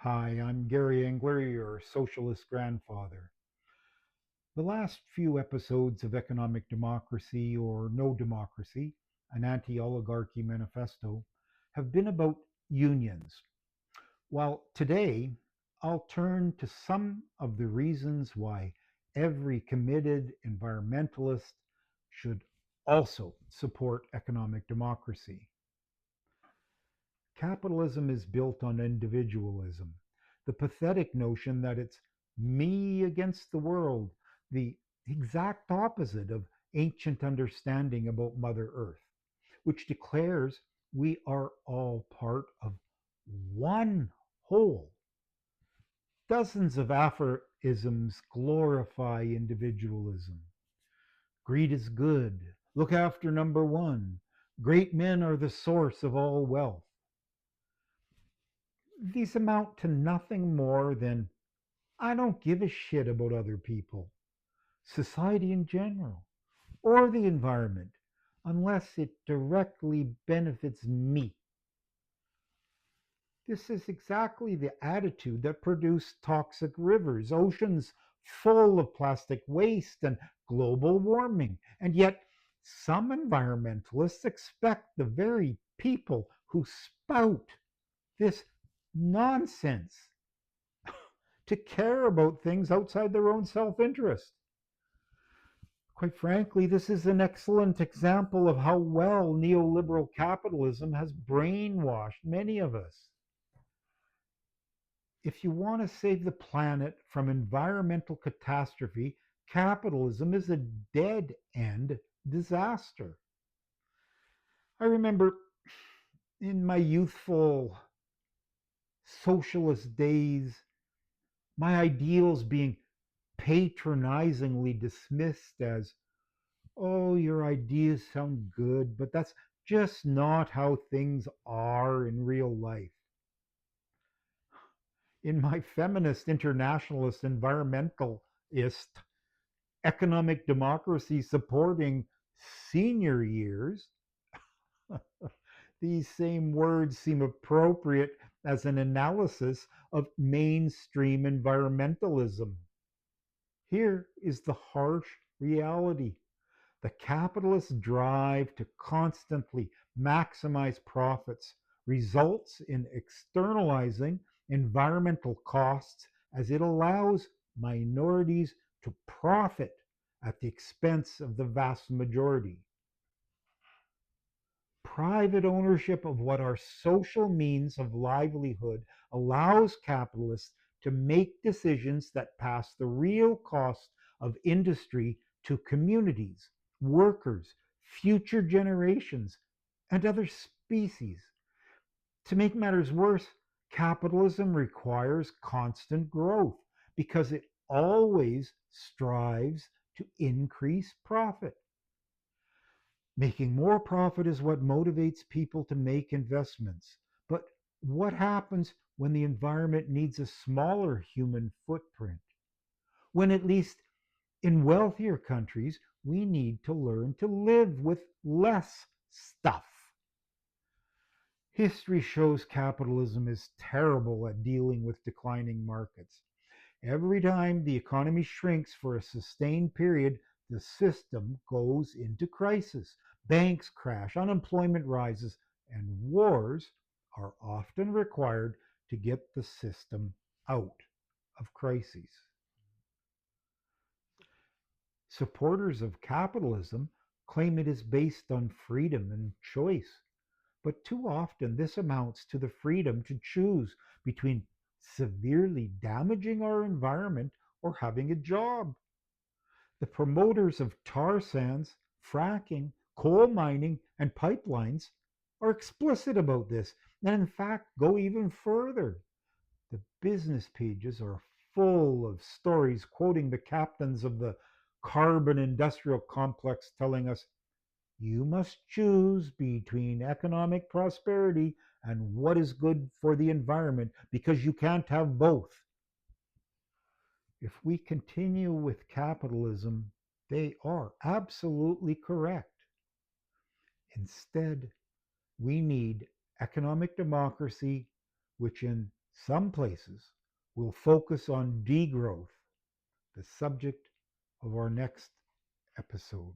Hi, I'm Gary Engler, your socialist grandfather. The last few episodes of Economic Democracy or No Democracy, an anti oligarchy manifesto, have been about unions. While today, I'll turn to some of the reasons why every committed environmentalist should also support economic democracy. Capitalism is built on individualism, the pathetic notion that it's me against the world, the exact opposite of ancient understanding about Mother Earth, which declares we are all part of one whole. Dozens of aphorisms glorify individualism. Greed is good. Look after number one. Great men are the source of all wealth. These amount to nothing more than I don't give a shit about other people, society in general, or the environment, unless it directly benefits me. This is exactly the attitude that produced toxic rivers, oceans full of plastic waste, and global warming. And yet, some environmentalists expect the very people who spout this nonsense to care about things outside their own self interest. Quite frankly, this is an excellent example of how well neoliberal capitalism has brainwashed many of us. If you want to save the planet from environmental catastrophe, capitalism is a dead end disaster. I remember in my youthful socialist days, my ideals being patronizingly dismissed as, oh, your ideas sound good, but that's just not how things are in real life. In my feminist, internationalist, environmentalist, economic democracy supporting senior years, these same words seem appropriate as an analysis of mainstream environmentalism. Here is the harsh reality. The capitalist drive to constantly maximize profits results in externalizing environmental costs as it allows minorities to profit at the expense of the vast majority. Private ownership of what are social means of livelihood allows capitalists to make decisions that pass the real cost of industry to communities, workers, future generations, and other species. To make matters worse, capitalism requires constant growth because it always strives to increase profit. Making more profit is what motivates people to make investments. But what happens when the environment needs a smaller human footprint? When, at least in wealthier countries, we need to learn to live with less stuff. History shows capitalism is terrible at dealing with declining markets. Every time the economy shrinks for a sustained period, the system goes into crisis. Banks crash, unemployment rises, and wars are often required to get the system out of crises. Supporters of capitalism claim it is based on freedom and choice, but too often this amounts to the freedom to choose between severely damaging our environment or having a job. The promoters of tar sands, fracking, coal mining, and pipelines are explicit about this, and in fact go even further. The business pages are full of stories quoting the captains of the carbon industrial complex telling us you must choose between economic prosperity and what is good for the environment because you can't have both. If we continue with capitalism, they are absolutely correct. Instead, we need economic democracy, which in Some places will focus on degrowth, the subject of our next episode.